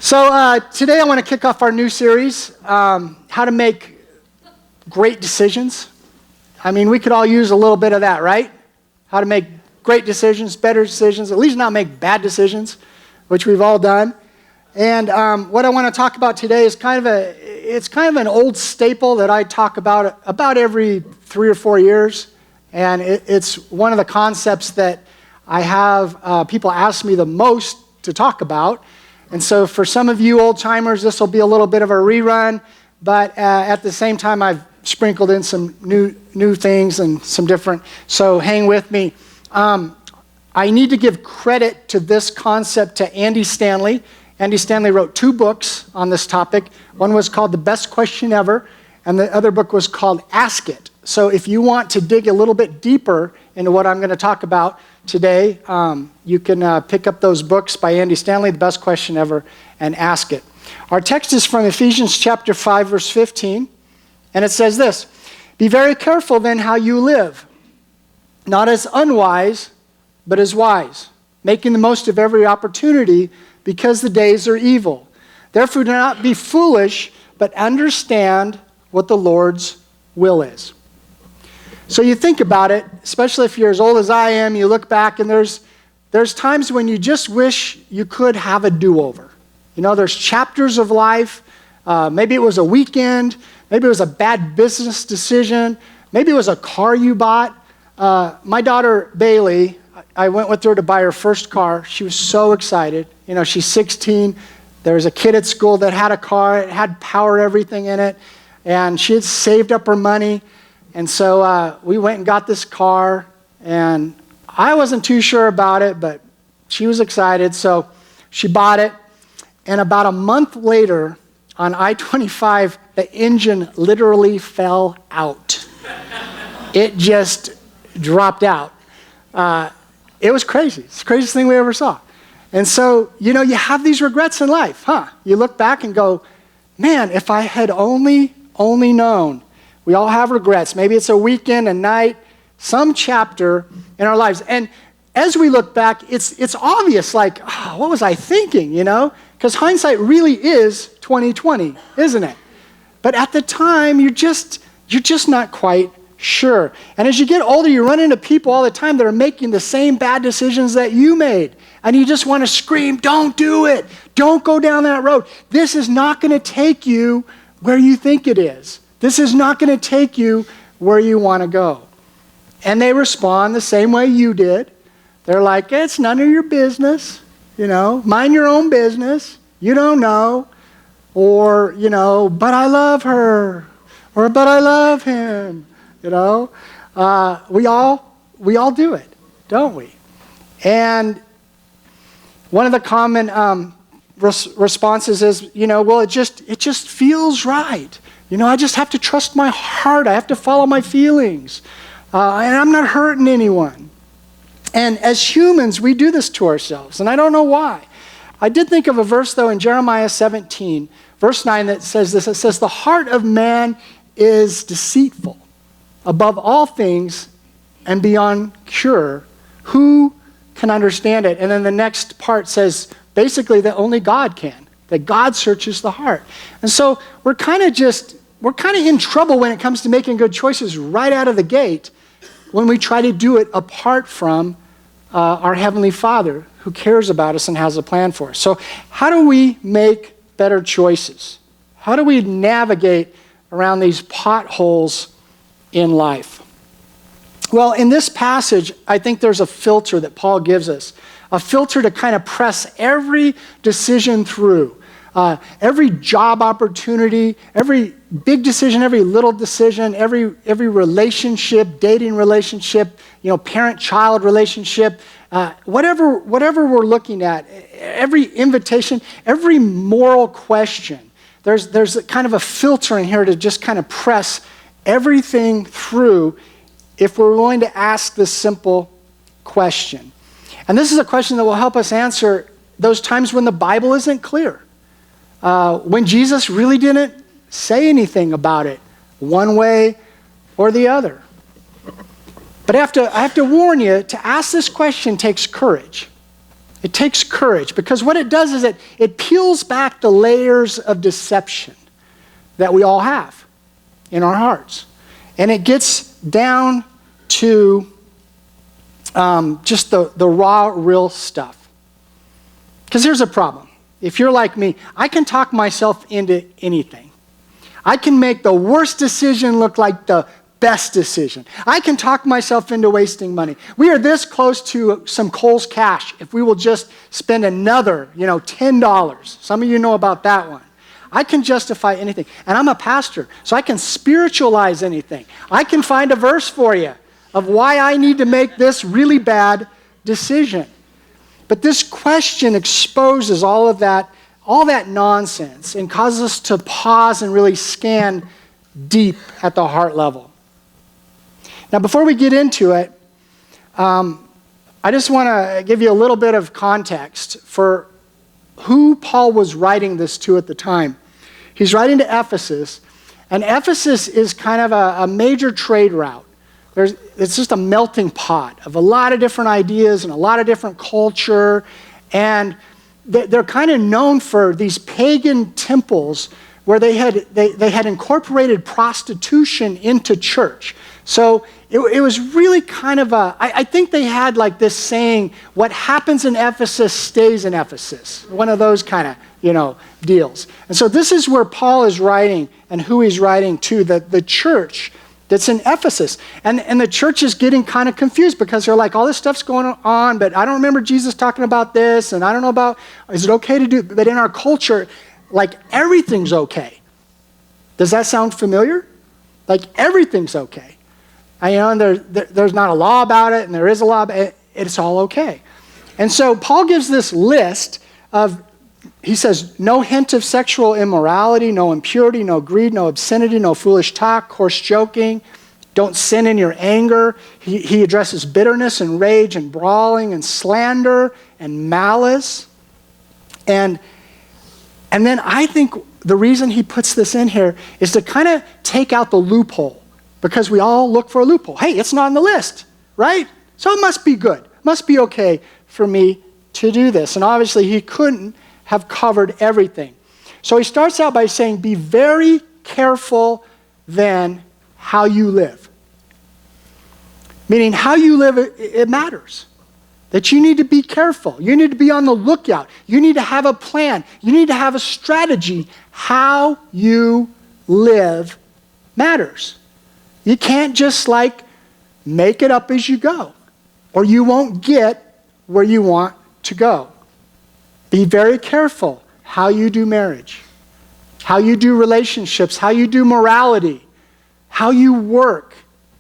So today I want to kick off our new series, how to make great decisions. I mean, we could all use a little bit of that, right? How to make great decisions, better decisions, at least not make bad decisions, which we've all done. And what I want to talk about today is kind of an old staple that I talk about every 3 or 4 years. And it's one of the concepts that I have people ask me the most to talk about. And so for some of you old-timers, this will be a little bit of a rerun, but at the same time, I've sprinkled in some new things and some different, so hang with me. I need to give credit to this concept to Andy Stanley. Andy Stanley wrote 2 books on this topic. One was called The Best Question Ever, and the other book was called Ask It. So if you want to dig a little bit deeper into what I'm going to talk about today, you can pick up those books by Andy Stanley, The Best Question Ever, and Ask It. Our text is from Ephesians chapter 5, verse 15, and it says this: "Be very careful then how you live, not as unwise, but as wise, making the most of every opportunity, because the days are evil. Therefore do not be foolish, but understand what the Lord's will is." So you think about it, especially if you're as old as I am, you look back and there's times when you just wish you could have a do-over. You know, there's chapters of life. Maybe it was a weekend. Maybe it was a bad business decision. Maybe it was a car you bought. My daughter, Bailey, I went with her to buy her first car. She was so excited. You know, she's 16. There was a kid at school that had a car. It had power, everything in it. And she had saved up her money. And so we went and got this car, and I wasn't too sure about it, but she was excited, so she bought it. And about a month later, on I-25, the engine literally fell out. It just dropped out. It was crazy. It's the craziest thing we ever saw. And so, you know, you have these regrets in life, huh? You look back and go, man, if I had only known. We all have regrets. Maybe it's a weekend, a night, some chapter in our lives. And as we look back, it's obvious, like, oh, what was I thinking, you know? Because hindsight really is 20/20, isn't it? But at the time, you're just not quite sure. And as you get older, you run into people all the time that are making the same bad decisions that you made. And you just want to scream, don't do it. Don't go down that road. This is not going to take you where you think it is. This is not going to take you where you want to go. And they respond the same way you did. They're like, it's none of your business, you know, mind your own business. You don't know. Or, you know, but I love her. Or, but I love him. You know, we all do it, don't we? And one of the common responses is, you know, well, it just feels right. You know, I just have to trust my heart. I have to follow my feelings. And I'm not hurting anyone. And as humans, we do this to ourselves. And I don't know why. I did think of a verse, though, in Jeremiah 17, verse 9, that says this. It says, "The heart of man is deceitful above all things and beyond cure. Who can understand it?" And then the next part says, basically, that only God can. That God searches the heart. And so we're kind of in trouble when it comes to making good choices right out of the gate when we try to do it apart from our Heavenly Father who cares about us and has a plan for us. So how do we make better choices? How do we navigate around these potholes in life? Well, in this passage, I think there's a filter that Paul gives us, a filter to kind of press every decision through. Every job opportunity, every big decision, every little decision, every relationship, dating relationship, you know, parent-child relationship, whatever we're looking at, every invitation, every moral question, there's a kind of a filter in here to just kind of press everything through if we're willing to ask this simple question. And this is a question that will help us answer those times when the Bible isn't clear. When Jesus really didn't say anything about it one way or the other. But I have to warn you, to ask this question takes courage. It takes courage, because what it does is it peels back the layers of deception that we all have in our hearts. And it gets down to just the raw, real stuff. Because here's a problem. If you're like me, I can talk myself into anything. I can make the worst decision look like the best decision. I can talk myself into wasting money. We are this close to some Kohl's Cash if we will just spend another, $10. Some of you know about that one. I can justify anything. And I'm a pastor, so I can spiritualize anything. I can find a verse for you of why I need to make this really bad decision. But this question exposes all that nonsense and causes us to pause and really scan deep at the heart level. Now, before we get into it, I just want to give you a little bit of context for who Paul was writing this to at the time. He's writing to Ephesus, and Ephesus is kind of a major trade route. It's just a melting pot of a lot of different ideas and a lot of different culture, and they're kind of known for these pagan temples where they had incorporated prostitution into church. So it was really kind of I think they had like this saying, what happens in Ephesus stays in Ephesus. One of those kind of, deals. And so this is where Paul is writing and who he's writing to, the church that's in Ephesus. And the church is getting kind of confused because they're like, all this stuff's going on, but I don't remember Jesus talking about this, and I don't know about, is it okay to do, but in our culture, like everything's okay. Does that sound familiar? Like everything's okay. And there's not a law about it, and there is a law about it. It's all okay. And so Paul gives this list of, he says, no hint of sexual immorality, no impurity, no greed, no obscenity, no foolish talk, coarse joking. Don't sin in your anger. He addresses bitterness and rage and brawling and slander and malice. And then I think the reason he puts this in here is to kind of take out the loophole, because we all look for a loophole. Hey, it's not on the list, right? So it must be good. It must be okay for me to do this. And obviously he couldn't have covered everything. So he starts out by saying, be very careful then how you live. Meaning how you live, it matters. That you need to be careful. You need to be on the lookout. You need to have a plan. You need to have a strategy. How you live matters. You can't just make it up as you go, or you won't get where you want to go. Be very careful how you do marriage, how you do relationships, how you do morality, how you work,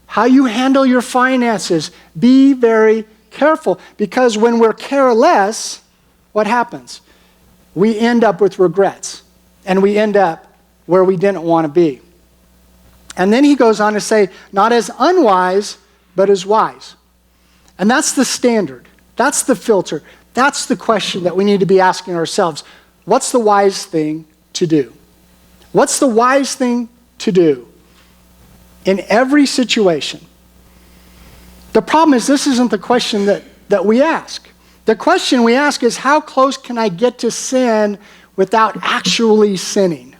how you handle your finances. Be very careful, because when we're careless, what happens? We end up with regrets, and we end up where we didn't want to be. And then he goes on to say, not as unwise, but as wise. And that's the standard. That's the filter. That's the question that we need to be asking ourselves. What's the wise thing to do? What's the wise thing to do in every situation? The problem is this isn't the question that we ask. The question we ask is, how close can I get to sin without actually sinning?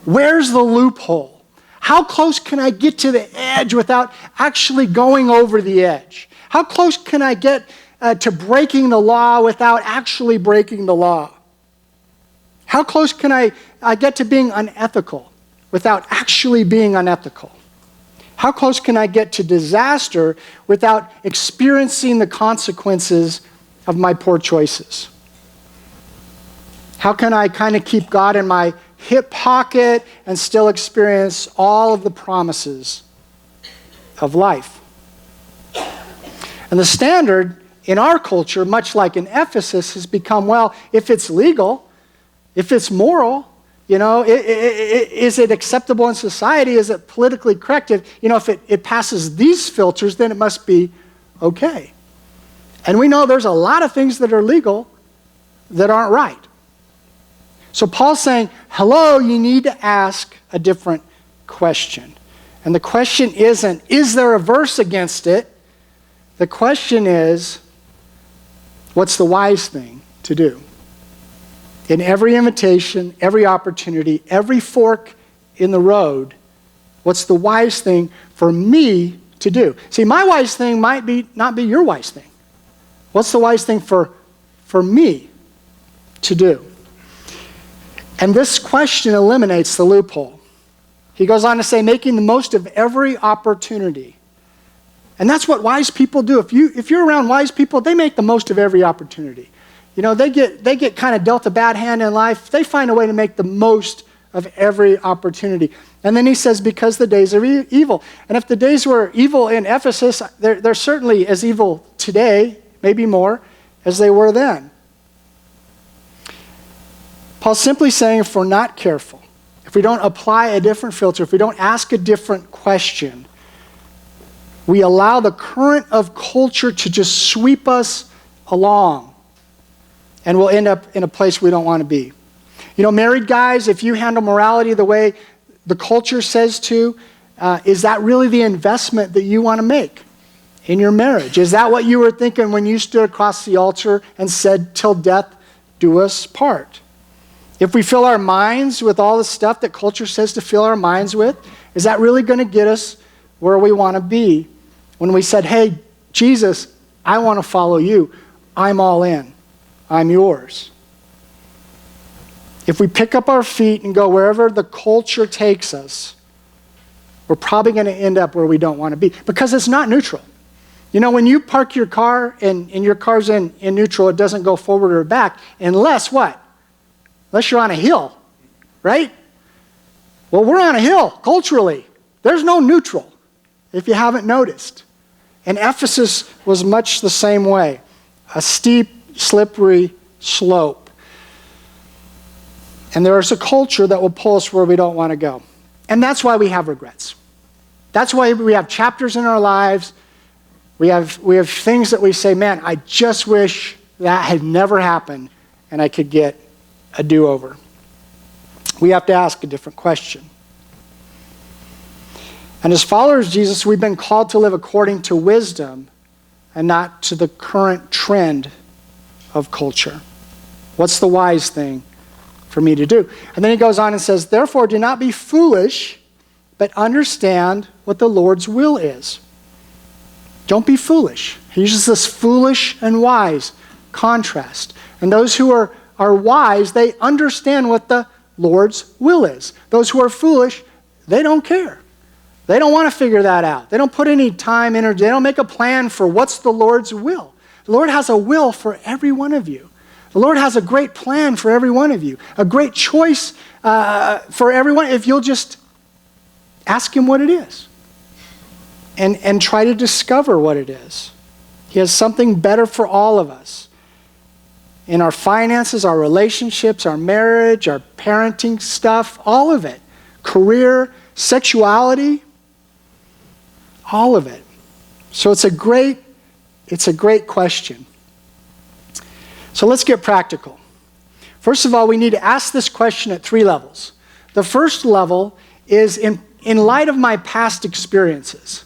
Where's the loophole? How close can I get to the edge without actually going over the edge? How close can I get to breaking the law without actually breaking the law? How close can I get to being unethical without actually being unethical? How close can I get to disaster without experiencing the consequences of my poor choices? How can I kind of keep God in my hip pocket and still experience all of the promises of life? And the standard in our culture, much like in Ephesus, has become, well, if it's legal, if it's moral, is it acceptable in society? Is it politically correct? If it passes these filters, then it must be okay. And we know there's a lot of things that are legal that aren't right. So Paul's saying, hello, you need to ask a different question. And the question isn't, is there a verse against it? The question is, What's the wise thing to do? In every invitation, every opportunity, every fork in the road, what's the wise thing for me to do? See, my wise thing might not be your wise thing. What's the wise thing for me to do? And this question eliminates the loophole. He goes on to say, making the most of every opportunity. And that's what wise people do. If you're around wise people, they make the most of every opportunity. You know, they get kind of dealt a bad hand in life. They find a way to make the most of every opportunity. And then he says, because the days are evil. And if the days were evil in Ephesus, they're certainly as evil today, maybe more, as they were then. Paul's simply saying if we're not careful, if we don't apply a different filter, if we don't ask a different question, we allow the current of culture to just sweep us along. And we'll end up in a place we don't want to be. You know, married guys, if you handle morality the way the culture says to, is that really the investment that you want to make in your marriage? Is that what you were thinking when you stood across the altar and said, till death do us part? If we fill our minds with all the stuff that culture says to fill our minds with, is that really going to get us where we want to be? When we said, hey, Jesus, I want to follow you. I'm all in. I'm yours. If we pick up our feet and go wherever the culture takes us, we're probably going to end up where we don't want to be because it's not neutral. You know, when you park your car and your car's in neutral, it doesn't go forward or back unless what? Unless you're on a hill, right? Well, we're on a hill culturally. There's no neutral, if you haven't noticed. And Ephesus was much the same way. A steep, slippery slope. And there is a culture that will pull us where we don't want to go. And that's why we have regrets. That's why we have chapters in our lives. We have things that we say, man, I just wish that had never happened and I could get a do-over. We have to ask a different question. And as followers of Jesus, we've been called to live according to wisdom and not to the current trend of culture. What's the wise thing for me to do? And then he goes on and says, therefore, do not be foolish, but understand what the Lord's will is. Don't be foolish. He uses this foolish and wise contrast. And those who are wise, they understand what the Lord's will is. Those who are foolish, they don't care. They don't want to figure that out. They don't put any time, energy. They don't make a plan for what's the Lord's will. The Lord has a will for every one of you. The Lord has a great plan for every one of you. A great choice for everyone if you'll just ask him what it is. And try to discover what it is. He has something better for all of us. In our finances, our relationships, our marriage, our parenting stuff, all of it. Career, sexuality, all of it. So it's a great question. So let's get practical. First of all, we need to ask this question at 3 levels. The first level is in light of my past experiences.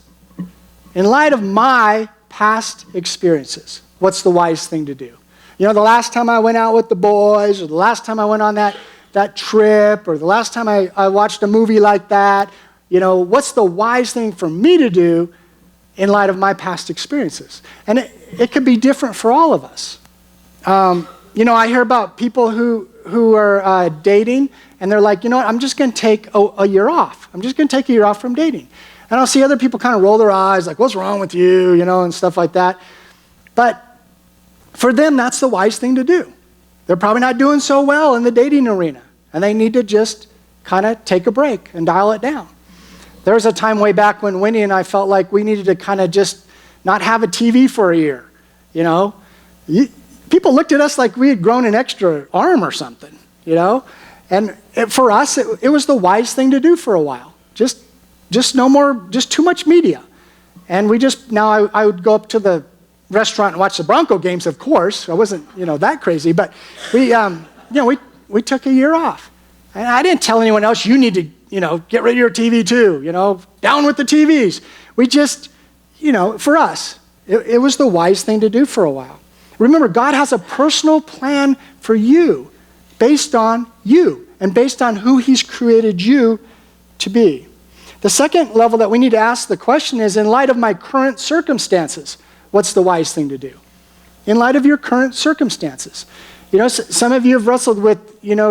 In light of my past experiences, what's the wise thing to do? You know, the last time I went out with the boys, or the last time I went on that trip, or the last time I watched a movie like that, you know, what's the wise thing for me to do in light of my past experiences? And it could be different for all of us. You know, I hear about people who are dating, and they're like, you know what, I'm just going to take a year off. I'm just going to take a year off from dating. And I'll see other people kind of roll their eyes, like, what's wrong with you, you know, and stuff like that. But for them, that's the wise thing to do. They're probably not doing so well in the dating arena, and they need to just kind of take a break and dial it down. There was a time way back when Wendy and I felt like we needed to kind of just not have a TV for a year, you know. People looked at us like we had grown an extra arm or something, you know. And for us, it was the wise thing to do for a while. Just no more, just too much media. And we just, now I would go up to the restaurant and watch the Bronco games, of course. I wasn't, you know, that crazy, but we took a year off. And I didn't tell anyone else, you need to, you know, get rid of your TV too, you know, down with the TVs. We just, you know, for us, it was the wise thing to do for a while. Remember, God has a personal plan for you based on you and based on who he's created you to be. The second level that we need to ask the question is, in light of my current circumstances, what's the wise thing to do? In light of your current circumstances. You know, some of you have wrestled with,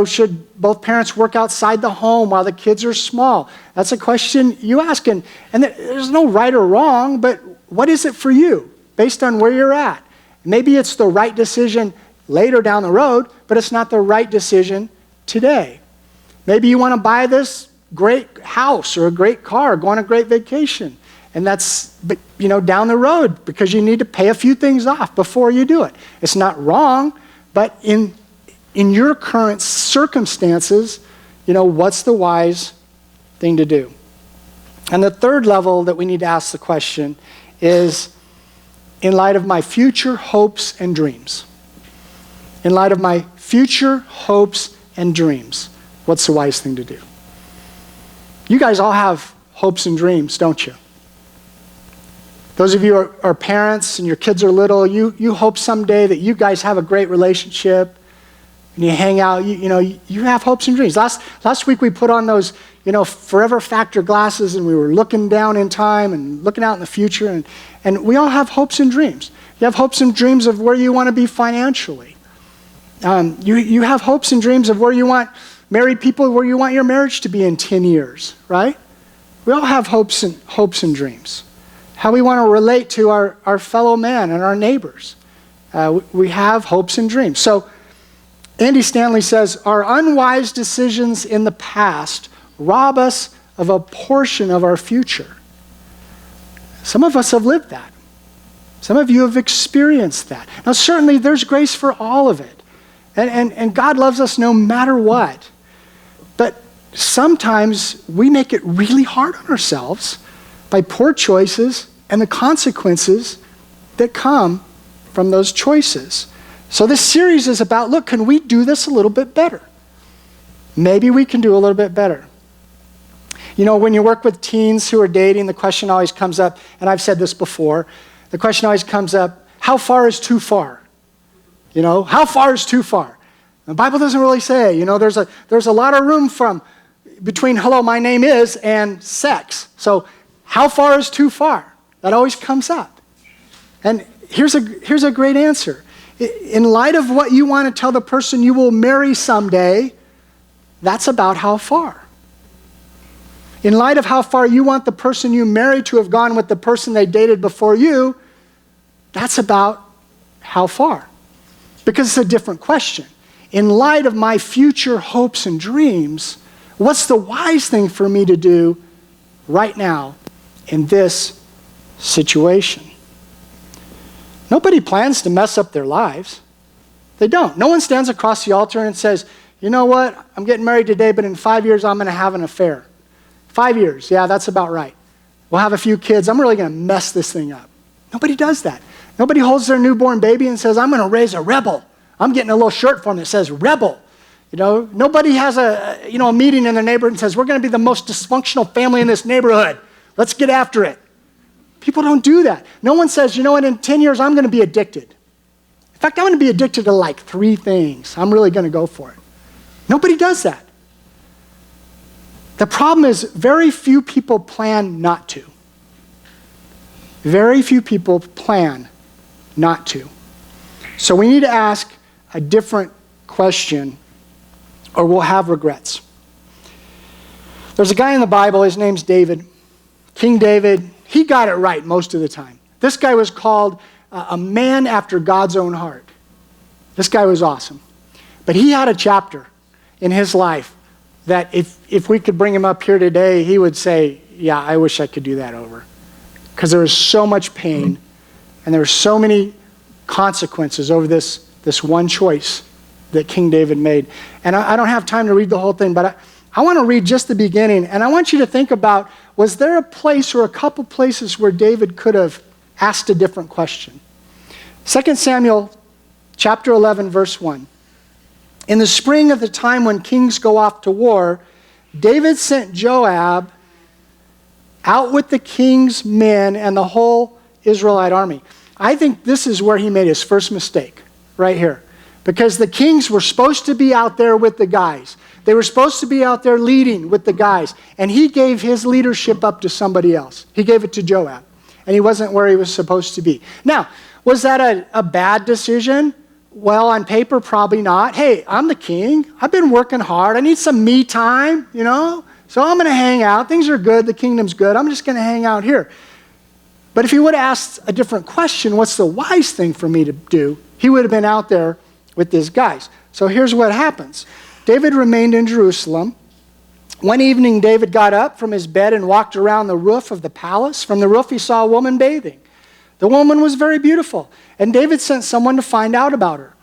should both parents work outside the home while the kids are small? That's a question you ask, and there's no right or wrong, but what is it for you based on where you're at? Maybe it's the right decision later down the road, but it's not the right decision today. Maybe you want to buy this great house or a great car, go on a great vacation, and that's, down the road because you need to pay a few things off before you do it. It's not wrong, but in your current circumstances, what's the wise thing to do? And the third level that we need to ask the question is, in light of my future hopes and dreams. In light of my future hopes and dreams, what's the wise thing to do? You guys all have hopes and dreams, don't you? Those of you who are parents and your kids are little, you hope someday that you guys have a great relationship and you hang out, you have hopes and dreams. Last week we put on those, forever factor glasses and we were looking down in time and looking out in the future and we all have hopes and dreams. You have hopes and dreams of where you want to be financially. You have hopes and dreams of where you want married people, where you want your marriage to be in 10 years, right? We all have hopes and dreams. How we want to relate to our fellow man and our neighbors. We have hopes and dreams. So Andy Stanley says, our unwise decisions in the past rob us of a portion of our future. Some of us have lived that. Some of you have experienced that. Now certainly there's grace for all of it. And God loves us no matter what. But sometimes we make it really hard on ourselves by poor choices and the consequences that come from those choices. So this series is about, look, can we do this a little bit better? Maybe we can do a little bit better. When you work with teens who are dating, the question always comes up, and I've said this before, the question always comes up, how far is too far? How far is too far? The Bible doesn't really say, there's a lot of room between hello, my name is, and sex. So how far is too far? That always comes up. And here's a great answer. In light of what you want to tell the person you will marry someday, that's about how far. In light of how far you want the person you marry to have gone with the person they dated before you, that's about how far. Because it's a different question. In light of my future hopes and dreams, what's the wise thing for me to do right now in this situation? Nobody plans to mess up their lives. They don't. No one stands across the altar and says, you know what, I'm getting married today, but in 5 years I'm going to have an affair. 5 years, yeah, that's about right. We'll have a few kids. I'm really going to mess this thing up. Nobody does that. Nobody holds their newborn baby and says, I'm going to raise a rebel. I'm getting a little shirt for him that says rebel. Nobody has a meeting in their neighborhood and says, we're going to be the most dysfunctional family in this neighborhood. Let's get after it. People don't do that. No one says, in 10 years I'm going to be addicted. In fact, I'm going to be addicted to like 3 things. I'm really going to go for it. Nobody does that. The problem is very few people plan not to. Very few people plan not to. So we need to ask a different question or we'll have regrets. There's a guy in the Bible, his name's David. King David, he got it right most of the time. This guy was called a man after God's own heart. This guy was awesome. But he had a chapter in his life that if we could bring him up here today, he would say, yeah, I wish I could do that over. Because there was so much pain and there were so many consequences over this one choice that King David made. And I don't have time to read the whole thing, but I want to read just the beginning. And I want you to think about, was there a place or a couple places where David could have asked a different question? 2 Samuel chapter 11, verse 1. In the spring of the time when kings go off to war, David sent Joab out with the king's men and the whole Israelite army. I think this is where he made his first mistake, right here. Because the kings were supposed to be out there with the guys. They were supposed to be out there leading with the guys. And he gave his leadership up to somebody else. He gave it to Joab. And he wasn't where he was supposed to be. Now, was that a bad decision? Well, on paper, probably not. Hey, I'm the king. I've been working hard. I need some me time, So I'm going to hang out. Things are good. The kingdom's good. I'm just going to hang out here. But if he would have asked a different question, what's the wise thing for me to do? He would have been out there with these guys. So here's what happens. David remained in Jerusalem. One evening, David got up from his bed and walked around the roof of the palace. From the roof, he saw a woman bathing. The woman was very beautiful, and David sent someone to find out about her.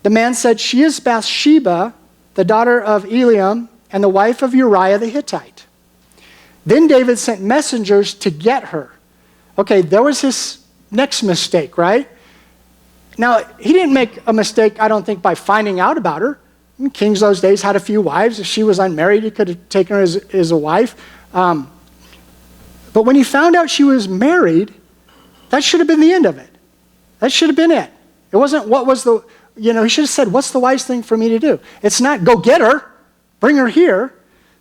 The man said, "She is Bathsheba, the daughter of Eliam, and the wife of Uriah the Hittite." Then David sent messengers to get her. Okay, there was his next mistake, right? Now, he didn't make a mistake, I don't think, by finding out about her. Kings those days had a few wives. If she was unmarried, he could have taken her as a wife. But when he found out she was married, that should have been the end of it. That should have been it. It wasn't he should have said, what's the wise thing for me to do? It's not, go get her, bring her here.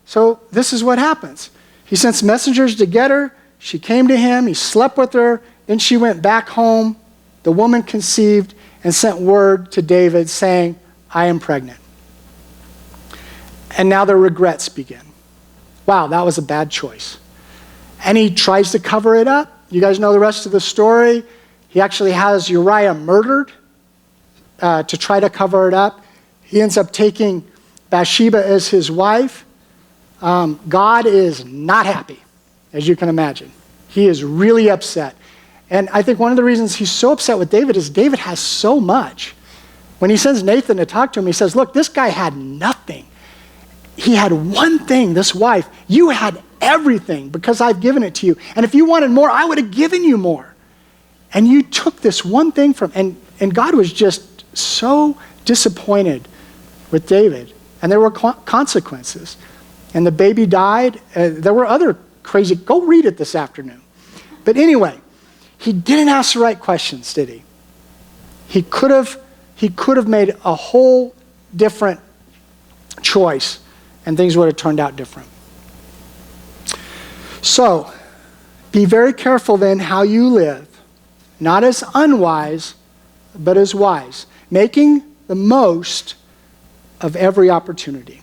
So this is what happens. He sends messengers to get her. She came to him. He slept with her. Then she went back home. The woman conceived and sent word to David saying, "I am pregnant." And now the regrets begin. Wow, that was a bad choice. And he tries to cover it up. You guys know the rest of the story. He actually has Uriah murdered to try to cover it up. He ends up taking Bathsheba as his wife. God is not happy, as you can imagine. He is really upset. And I think one of the reasons he's so upset with David is David has so much. When he sends Nathan to talk to him, he says, look, this guy had nothing. He had one thing, this wife. You had everything because I've given it to you. And if you wanted more, I would have given you more. And you took this one thing from, and God was just so disappointed with David. And there were consequences. And the baby died. There were other crazy, go read it this afternoon. But anyway, he didn't ask the right questions, did he? He could have made a whole different choice, and things would have turned out different. So, be very careful then how you live, not as unwise, but as wise, making the most of every opportunity.